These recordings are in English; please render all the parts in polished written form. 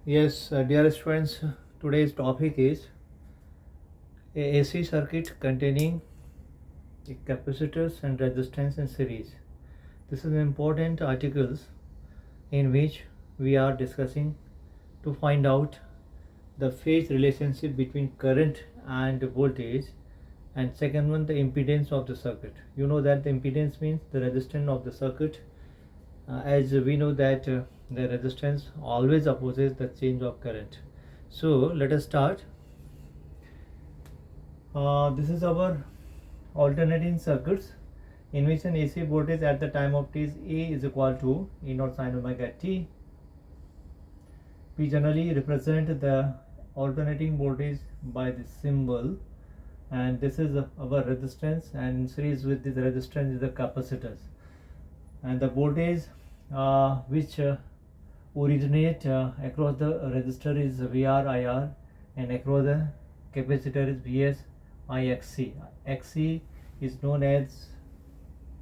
Yes, dear students, today's topic is a AC circuit containing capacitors and resistance in series. This is an important articles in which we are discussing to find out the phase relationship between current and voltage, and second one, the impedance of the circuit. You know that the impedance means the resistance of the circuit. As we know that the resistance always opposes the change of current. So let us start. This is our alternating circuits in which an AC voltage at the time of t is A is equal to E naught sin omega t. We generally represent the alternating voltage by this symbol, and this is our resistance, and in series with this resistance is the capacitors, and the voltage which originate across the resistor is VR IR, and across the capacitor is VS IXC. XC is known as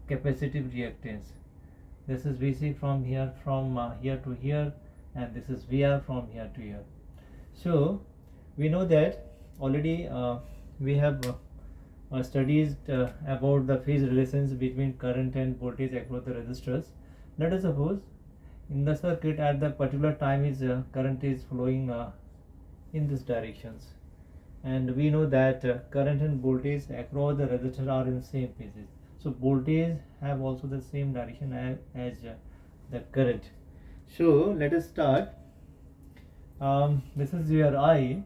capacitive reactance. This is VC from here to here, and this is VR from here to here. So we know that already we have studies about the phase relations between current and voltage across the resistors. Let us suppose in the circuit at the particular time is current is flowing in this directions, and we know that current and voltage across the resistor are in same phases. So voltage have also the same direction as the current. So let us start. This is your I,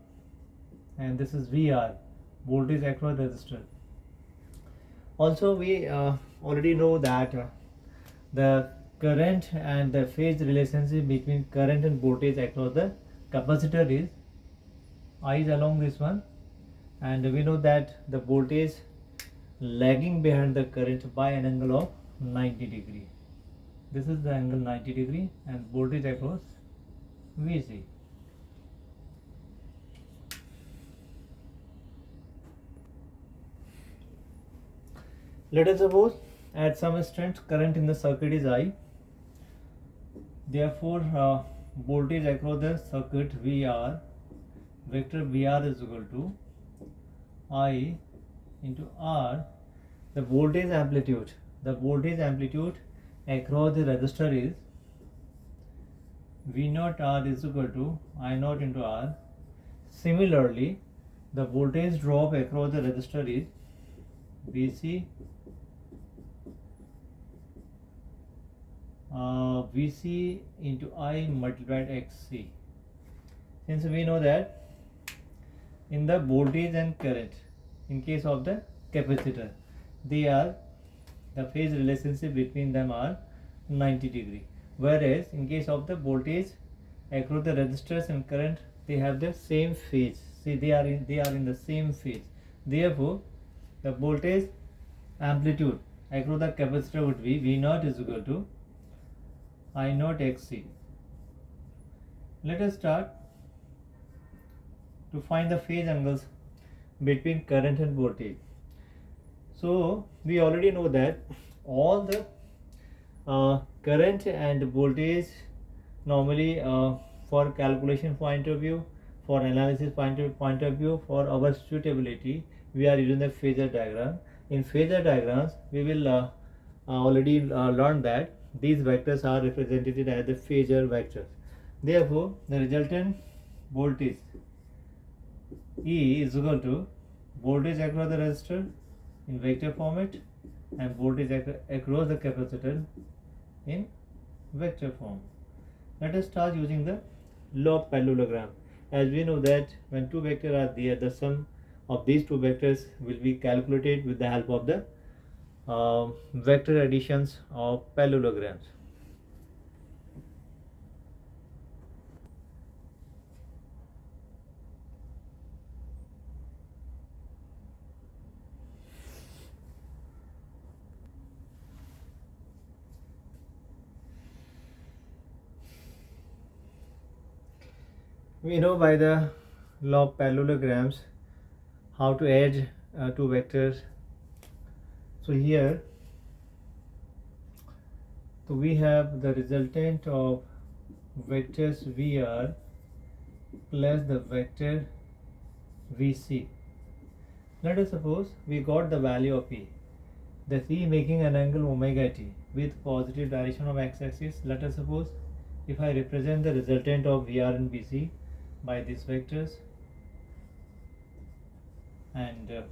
and this is VR, voltage across resistor. Also we already know that the current and the phase relationship between current and voltage across the capacitor is I is along this one, and we know that the voltage lagging behind the current by an angle of 90 degree. This is the angle 90 degree, and voltage across VC. Let us suppose at some instant current in the circuit is I. Therefore voltage across the circuit VR, vector VR is equal to I into R. The voltage amplitude across the resistor is V naught R is equal to I naught into R. Similarly, the voltage drop across the resistor is VC VC into I multiplied XC. Since we know that in the voltage and current, in case of the capacitor, they are the phase relationship between them are 90 degree, whereas in case of the voltage across the resistors and current, they have the same phase. See, they are in the same phase. Therefore the voltage amplitude across the capacitor would be V naught is equal to I naught XC. Let us start to find the phase angles between current and voltage. So we already know that all the current and voltage normally for calculation point of view, for analysis point of view, for our suitability, we are using the phasor diagram. In phasor diagrams, we will already learn that these vectors are represented as the phasor vectors. Therefore, the resultant voltage E is equal to voltage across the resistor in vector format and voltage across the capacitor in vector form. Let us start using the law of parallelogram. As we know that when two vectors are there, the sum of these two vectors will be calculated with the help of the vector additions of parallelograms. We know by the law of parallelograms how to add two vectors. So here, so we have the resultant of vectors VR plus the vector VC. Let us suppose we got the value of E. The C making an angle omega t with positive direction of x-axis. Let us suppose if I represent the resultant of VR and BC by these vectors, and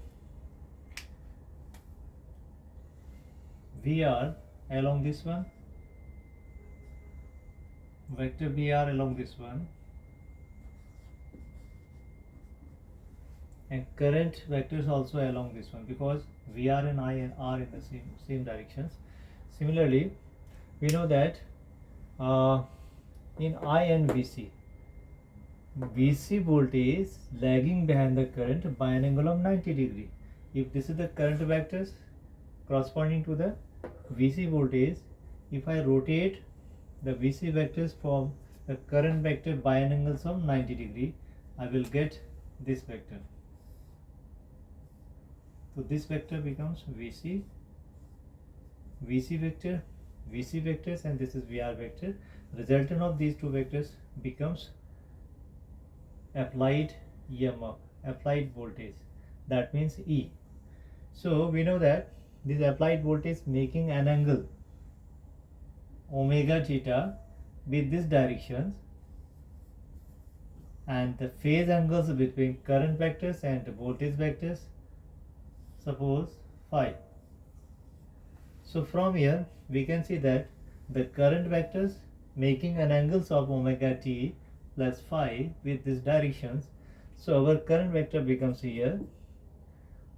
VR along this one, vector VR along this one, and current vectors also along this one, because VR and I are in the same directions. Similarly, we know that in I and VC, VC voltage lagging behind the current by an angle of 90 degree. If this is the current vectors corresponding to the VC voltage, if I rotate the VC vectors from the current vector by an angle of 90 degree, I will get this vector. So this vector becomes VC vector, VC vectors, and this is VR vector. Resultant of these two vectors becomes applied EMF, applied voltage, that means E. So we know that this applied voltage making an angle omega theta with this directions, and the phase angles between current vectors and voltage vectors, suppose phi. So from here we can see that the current vectors making an angles of omega t plus phi with these directions. So our current vector becomes here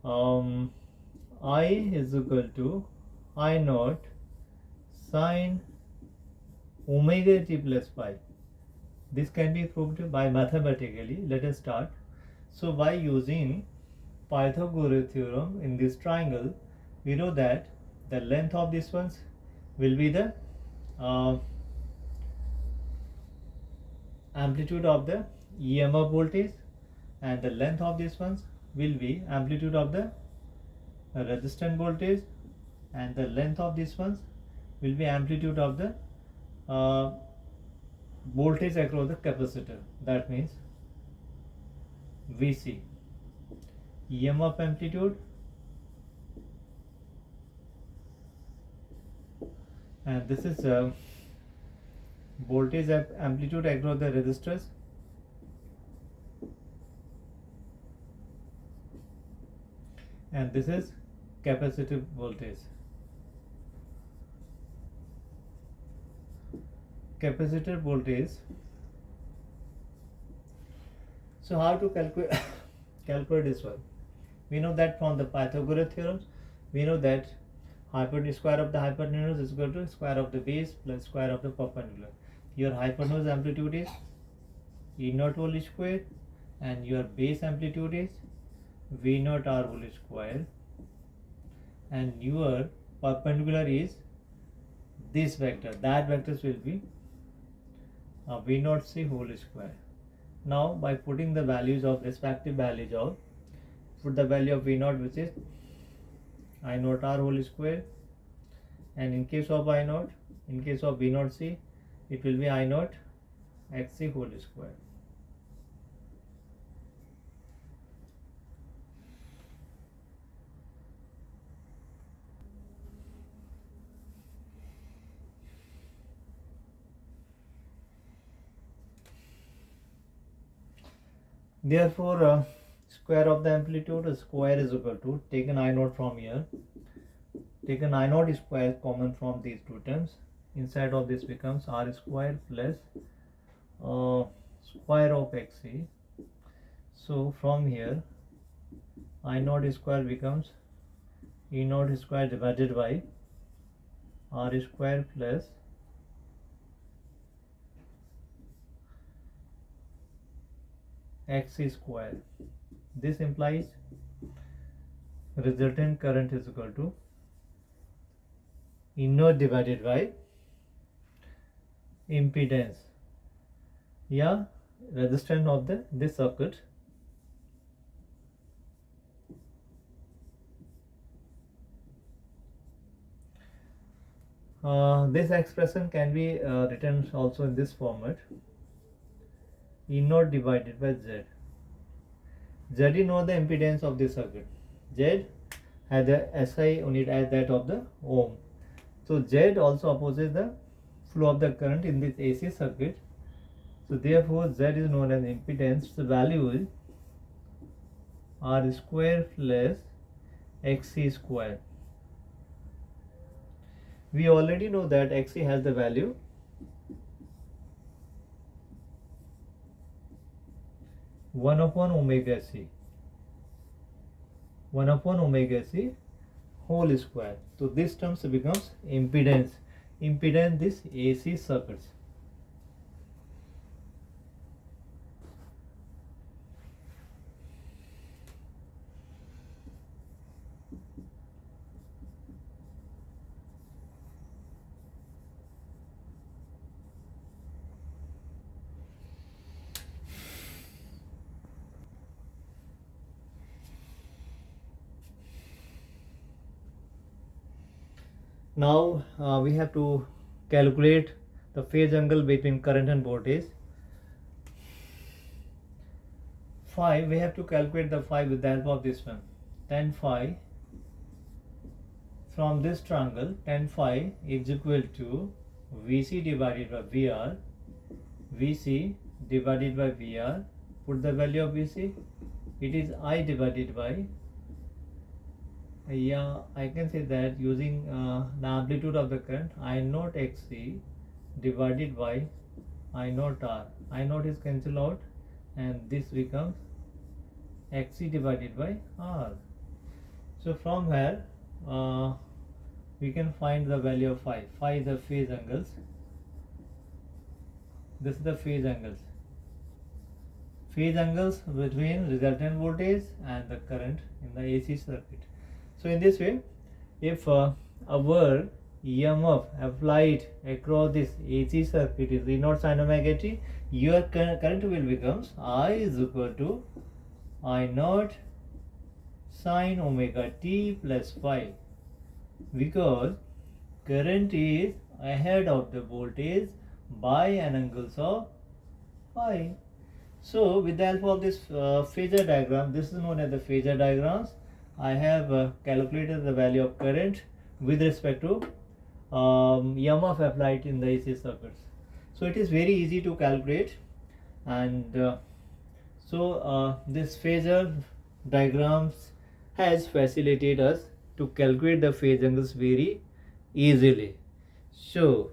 I is equal to I naught sine omega t plus phi. This can be proved by mathematically. Let us start. So by using Pythagoras theorem in this triangle, we know that the length of this ones will be the amplitude of the EMF voltage, and the length of this ones will be amplitude of the resistant voltage, and the length of this ones will be amplitude of the voltage across the capacitor. That means VC, EMF amplitude, and this is voltage amplitude across the resistors, and this is capacitive voltage. Capacitor voltage. So how to calculate calculate this one? We know that from the Pythagoras theorems, we know that hypotenuse, square of the hypotenuse is equal to square of the base plus square of the perpendicular. Your hypotenuse amplitude is E naught whole square, and your base amplitude is V naught R whole square, and your perpendicular is this vector. That vectors will be V naught C whole square. Now by putting the values of respective values of, put the value of V naught, which is I naught R whole square, and in case of I naught, in case of V naught C, it will be I naught XC whole square. Therefore, square of the amplitude square is equal to, taken I naught from here, taken I naught square common from these two terms, inside of this becomes R square plus square of XC. So from here I naught square becomes E naught square divided by R square plus XC square. This implies resultant current is equal to E naught divided by impedance, resistance of this circuit. This expression can be written also in this format. E naught divided by Z. Z is not the impedance of the circuit. Z has the SI unit as that of the ohm. So Z also opposes the flow of the current in this AC circuit. So therefore Z is known as impedance. The value is R square plus XC square. We already know that XC has the value 1 upon omega C. 1 upon omega C whole square. So this term becomes impedance. Impedance this AC circuits. Now we have to calculate the phase angle between current and voltage. Phi, we have to calculate the phi with the help of this one. Tan phi from this triangle, tan phi is equal to VC divided by VR. VC divided by VR. Put the value of VC. It is I divided by, I can say that using the amplitude of the current, I naught XC divided by I naught R. I naught is cancelled out and this becomes XC divided by R. So from here we can find the value of phi. Phi is the phase angles. This is the phase angles. Phase angles between resultant voltage and the current in the AC circuit. So in this way, if our EMF applied across this AC circuit is E naught sin omega t, your current will becomes I is equal to I naught sin omega t plus phi, because current is ahead of the voltage by an angle of phi. So with the help of this phasor diagram, this is known as the phasor diagrams, I have calculated the value of current with respect to EMF applied in the AC circuits. So it is very easy to calculate, and this phasor diagrams has facilitated us to calculate the phase angles very easily. So